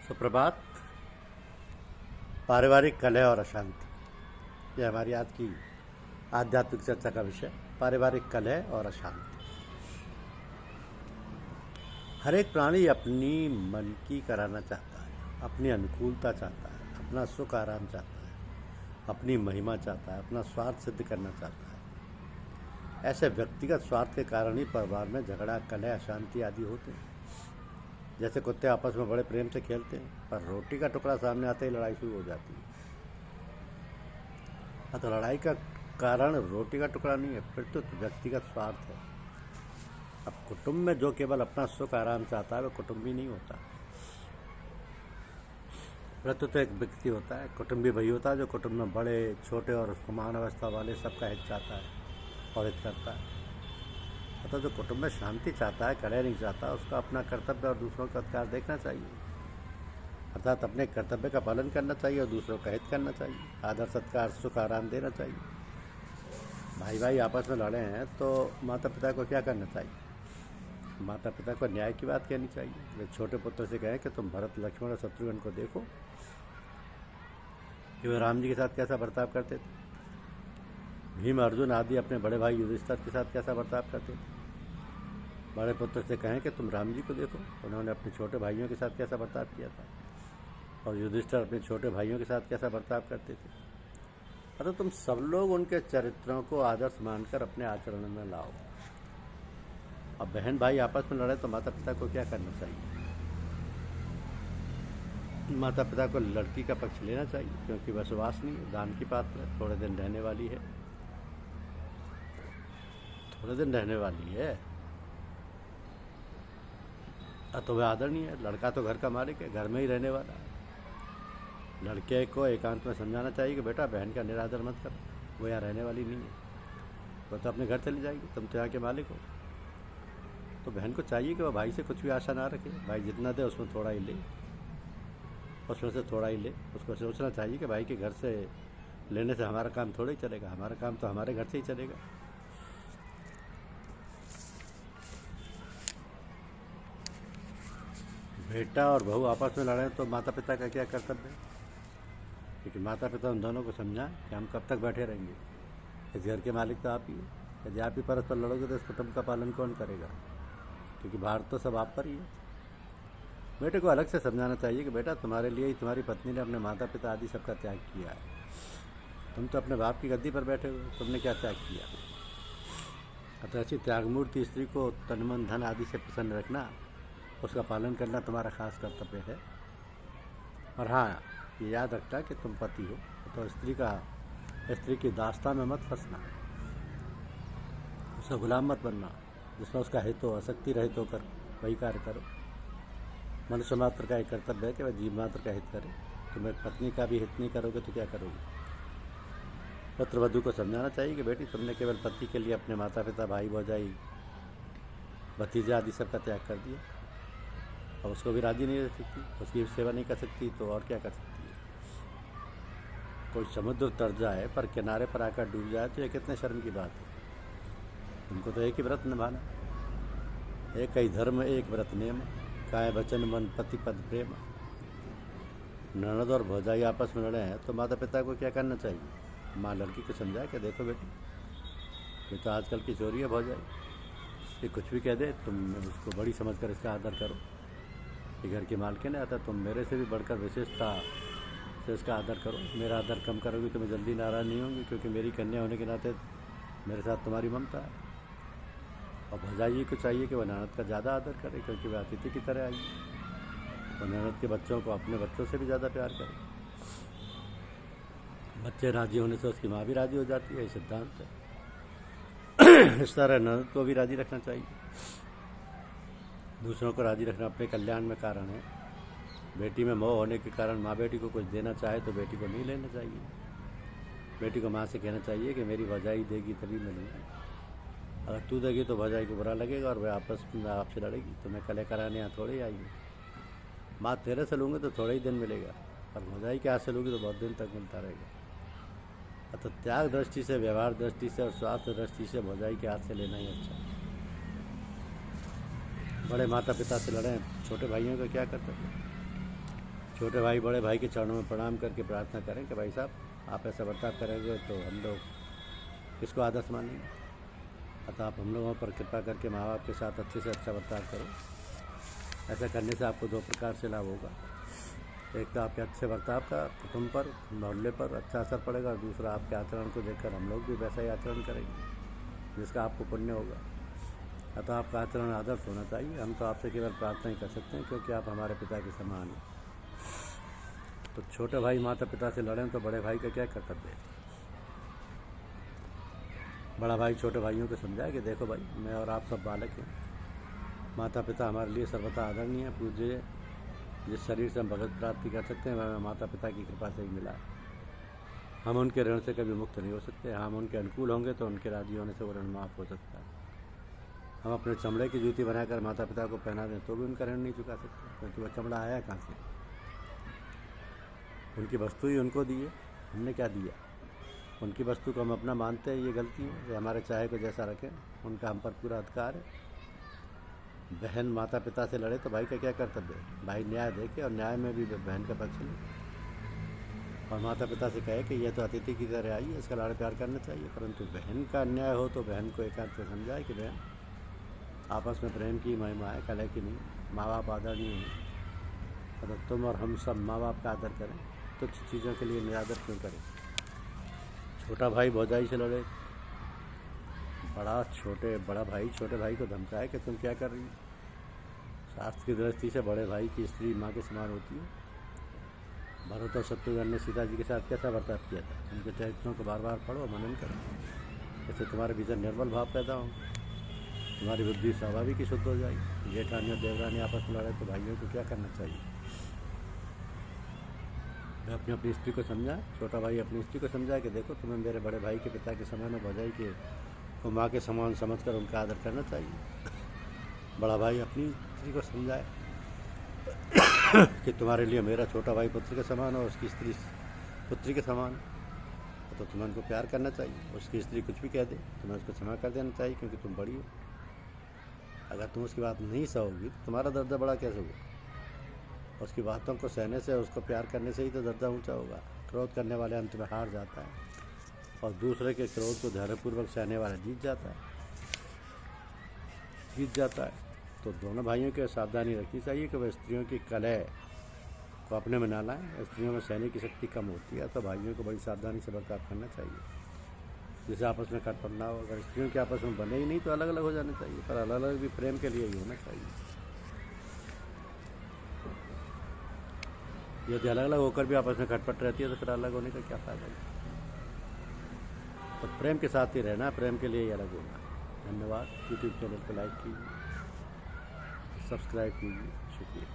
सुप्रभात। पारिवारिक कलह और अशांति, यह हमारी आज की आध्यात्मिक चर्चा का विषय। पारिवारिक कलह और अशांति। हर एक प्राणी अपनी मन की कराना चाहता है, अपनी अनुकूलता चाहता है, अपना सुख आराम चाहता है, अपनी महिमा चाहता है, अपना स्वार्थ सिद्ध करना चाहता है। ऐसे व्यक्तिगत स्वार्थ के कारण ही परिवार में झगड़ा, कलह, अशांति आदि होते हैं। जैसे कुत्ते आपस में बड़े प्रेम से खेलते हैं, पर रोटी का टुकड़ा सामने आते ही लड़ाई शुरू हो जाती है। तो लड़ाई का कारण रोटी का टुकड़ा नहीं है, फिर तो व्यक्तिगत स्वार्थ है। अब कुटुंब में जो केवल अपना सुख आराम चाहता है वह कुटुंबी नहीं होता। फिर तो एक व्यक्ति होता है, कुटुंबी वही होता है जो कुटुंब में बड़े छोटे और समान अवस्था वाले सबका हित चाहता है और हित करता है। अतः जो कुटुंब में शांति चाहता है, कलह नहीं चाहता, उसका अपना कर्तव्य और दूसरों का अधिकार देखना चाहिए। अर्थात अपने कर्तव्य का पालन करना चाहिए और दूसरों का हित करना चाहिए। आदर, सत्कार, सुख, आराम देना चाहिए। भाई भाई आपस में लड़े हैं तो माता पिता को क्या करना चाहिए? माता पिता को न्याय की बात कहनी चाहिए। वे छोटे पुत्र से कहें कि तुम भरत, लक्ष्मण और शत्रुघ्न को देखो कि वे राम जी के साथ कैसा बर्ताव करते थे। भीम, अर्जुन आदि अपने बड़े भाई युधिष्ठिर के साथ कैसा बर्ताव करते थे। बड़े पुत्र से कहें कि तुम राम जी को देखो, उन्होंने अपने छोटे भाइयों के साथ कैसा बर्ताव किया था, और युधिष्ठिर अपने छोटे भाइयों के साथ कैसा बर्ताव करते थे। अतः तुम सब लोग उनके चरित्रों को आदर्श मानकर अपने आचरण में लाओ। अब बहन भाई आपस में लड़े तो माता पिता को क्या करना चाहिए? माता पिता को लड़की का पक्ष लेना चाहिए, क्योंकि वह सुवासनीय, दान की पात्र है, थोड़े दिन रहने वाली है। तो वह आदरणीय है। लड़का तो घर का मालिक है, घर में ही रहने वाला है। लड़के को एकांत में समझाना चाहिए कि बेटा बहन का निरादर मत करो, वो यहाँ रहने वाली नहीं है, वो तो अपने घर चली जाएगी, तुम तो यहाँ के मालिक हो। तो बहन को चाहिए कि वह भाई से कुछ भी आशा ना रखे। भाई जितना दे उसमें थोड़ा ही ले, उसमें से थोड़ा ही ले। उसको सोचना चाहिए कि भाई के घर से लेने से हमारा काम थोड़ा ही चलेगा, हमारा काम तो हमारे घर से ही चलेगा। बेटा और बहू आपस में लड़े तो माता पिता का क्या कर्तव्य है? क्योंकि माता पिता उन दोनों को समझाएं कि हम कब तक बैठे रहेंगे, इस घर के मालिक तो आप ही है। यदि आप ही परस्पर लड़ोगे तो इस कुटुंब का पालन कौन करेगा? क्योंकि भार तो सब आप पर ही है। बेटे को अलग से समझाना चाहिए कि बेटा तुम्हारे लिए ही तुम्हारी पत्नी ने अपने माता पिता आदि सबका त्याग किया है। तुम तो अपने बाप की गद्दी पर बैठे हो, तुमने क्या त्याग किया? अतः ऐसी त्यागमूर्ति स्त्री को तन, मन, धन आदि से प्रसन्न रखना, उसका पालन करना तुम्हारा खास कर्तव्य है। और हाँ, ये याद रखना कि तुम पति हो तो स्त्री की दास्तां में मत फंसना, उसका गुलाम मत बनना। जिसमें उसका हित हो, आसक्ति रहित होकर वही कार्य करो। मनुष्य मात्र का एक कर्तव्य है कि वह जीव मात्र का हित करे। तुम एक पत्नी का भी हित नहीं करोगे तो क्या करोगे? पुत्र वधू को समझाना चाहिए कि बेटी तुमने केवल पति के लिए अपने माता पिता, भाई भौजाई, भतीजे आदि सबका त्याग कर दिया, और उसको भी राजी नहीं रह सकती, उसकी सेवा नहीं कर सकती, तो और क्या कर सकती है? कोई समुद्र तर जाए पर किनारे पर आकर डूब जाए तो यह कितने शर्म की बात है। तुमको तो एक ही व्रत निभाना, एक ही धर्म, एक व्रत नियम, काय वचन मन पति पद प्रेम। ननद और भौजाई आपस में लड़े हैं तो माता पिता को क्या करना चाहिए? माँ लड़की को समझाए कि देखो बेटी, ये तो आजकल की चोरी है भौजाई, ये कुछ भी कह दे तुम उसको बड़ी समझकर इसका आदर करो। ये घर की मालकिन है, अतः तुम मेरे से भी बढ़कर विशेषता से इसका आदर करो। मेरा आदर कम करोगी तो मैं जल्दी नाराज़ नहीं होंगी, क्योंकि मेरी कन्या होने के नाते मेरे साथ तुम्हारी ममता है। और भौजाई को चाहिए कि वह ननद का ज़्यादा आदर करे, क्योंकि वह अतिथि की तरह आई। वह ननद के बच्चों को अपने बच्चों से भी ज़्यादा प्यार करे। बच्चे राजी होने से उसकी माँ भी राजी हो जाती है, ये सिद्धांत है। इस तरह ननद को भी राजी रखना चाहिए। दूसरों को राजी रखना अपने कल्याण में कारण है। बेटी में मोह होने के कारण माँ बेटी को कुछ देना चाहे तो बेटी को नहीं लेना चाहिए। बेटी को माँ से कहना चाहिए कि मेरी भौजाई देगी तभी मैं लूँगी, अगर तू देगी तो भौजाई को बुरा लगेगा और वह आपस में आपसे लड़ेगी। तुम्हें कलह कराने यहाँ थोड़े ही आई है। माँ तेरे से लूँगी तो थोड़े ही दिन मिलेगा, और भौजाई के हाथ से लूँगी तो बहुत दिन तक मिलता रहेगा। अतः त्याग दृष्टि से, व्यवहार दृष्टि से और स्वास्थ्य दृष्टि से भौजाई के हाथ से लेना ही अच्छा है। बड़े माता पिता से लड़ें, छोटे भाइयों का क्या कर्तव्य? छोटे भाई बड़े भाई के चरणों में प्रणाम करके प्रार्थना करें कि भाई साहब आप ऐसा बर्ताव करेंगे तो हम लोग किसको आदर्श मानेंगे। अतः आप हम लोगों पर कृपा करके माँ बाप के साथ अच्छे से अच्छा बर्ताव करो। ऐसा करने से आपको दो प्रकार से लाभ होगा। एक तो आपके अच्छे बर्ताव का कुटुंब पर, मोहल्ले पर अच्छा असर पड़ेगा, और दूसरा आपके आचरण को देखकर हम लोग भी वैसा ही आचरण करेंगे जिसका आपको पुण्य होगा। अतः आपका आचरण आदर्श होना चाहिए। हम तो आपसे केवल प्रार्थना ही कर सकते हैं क्योंकि आप हमारे पिता के समान हैं। तो छोटे भाई माता पिता से लड़ें तो बड़े भाई का क्या कर्तव्य है। बड़ा भाई छोटे भाइयों को समझाए कि देखो भाई, मैं और आप सब बालक हैं। माता पिता हमारे लिए सर्वथा आदरणीय है, पूज्य। जिस शरीर से हम भगत प्राप्ति कर सकते हैं वह माता पिता की कृपा से ही मिला है। हम उनके ऋण से कभी मुक्त नहीं हो सकते। हम उनके अनुकूल होंगे तो उनके राजी होने से वो ऋण माफ़ हो सकता है। हम अपने चमड़े की जूती बनाकर माता पिता को पहना दें तो भी उनका ऋण नहीं चुका सकते, क्योंकि वह चमड़ा आया कहाँ से। उनकी वस्तु ही उनको दी है, हमने क्या दिया। उनकी वस्तु को हम अपना मानते हैं, ये गलती है। वे हमारे चाहे को जैसा रखें, उनका हम पर पूरा अधिकार है। बहन माता पिता से लड़े तो भाई का क्या कर्तव्य है। भाई न्याय देखे और न्याय में भी बहन का पक्ष ले, और माता पिता से कहे कि यह तो अतिथि की तरह आई है, इसका लाड़ प्यार करना चाहिए। परंतु बहन का अन्याय हो तो बहन को एकांत से समझाए कि बहन आपस में प्रेम की महिमा है, कलह की नहीं। माँ बाप आदरणीय हैं, अगर तुम और हम सब माँ बाप का आदर करें, तुच्छ चीज़ों के लिए निरादर क्यों करें। छोटा भाई भौजाई से लड़े, बड़ा भाई छोटे भाई को धमकाए कि तुम क्या कर रही हो। शास्त्र की दृष्टि से बड़े भाई की स्त्री माँ के समान होती है। भरत और शत्रुघ्न ने सीता जी के साथ कैसा बर्ताव किया था। उनके चरित्रों को बार बार पढ़ो, मनन करो, इससे तुम्हारे भीतर निर्मल भाव पैदा हो, तुम्हारी बुद्धि स्वाभाविक ही शुद्ध हो जाएगी। जेठानी और देवरानी आपस में लड़े तो भाइयों को क्या करना चाहिए। मैं अपनी स्त्री को समझाए, छोटा भाई अपनी स्त्री को समझाए कि देखो तुम्हें मेरे बड़े भाई के पिता के समान और भौजाई के को माँ के समान समझकर उनका आदर करना चाहिए। बड़ा भाई अपनी स्त्री को समझाए कि तुम्हारे लिए मेरा छोटा भाई पुत्र के समान और उसकी स्त्री पुत्री के समान, तो तुम्हें उनको प्यार करना चाहिए। उसकी स्त्री कुछ भी कह दे तुम्हें उसको क्षमा कर देना चाहिए, क्योंकि तुम बड़ी हो। अगर तुम उसकी बात नहीं सहोगी तो तुम्हारा दर्जा बड़ा कैसे होगा। उसकी बातों को सहने से, उसको प्यार करने से ही तो दर्जा ऊंचा होगा। क्रोध करने वाले अंत में हार जाता है, और दूसरे के क्रोध को धैर्यपूर्वक सहने वाला जीत जाता है। तो दोनों भाइयों को सावधानी रखनी चाहिए कि वह स्त्रियों की कलह को अपने में ना लाएं। स्त्रियों में सहने की शक्ति कम होती है, तो भाइयों को बड़ी सावधानी से बर्ताव करना चाहिए, जिससे आपस में खटपट ना हो। अगर स्त्रियों के आपस में बने ही नहीं तो अलग अलग हो जाना चाहिए, पर अलग अलग भी प्रेम के लिए ही होना चाहिए। यदि अलग अलग होकर भी आपस में खटपट रहती है तो फिर अलग होने का क्या फ़ायदा है। तो प्रेम के साथ ही रहना, प्रेम के लिए ही अलग होना। धन्यवाद। यूट्यूब चैनल को लाइक कीजिए, सब्सक्राइब कीजिए। शुक्रिया।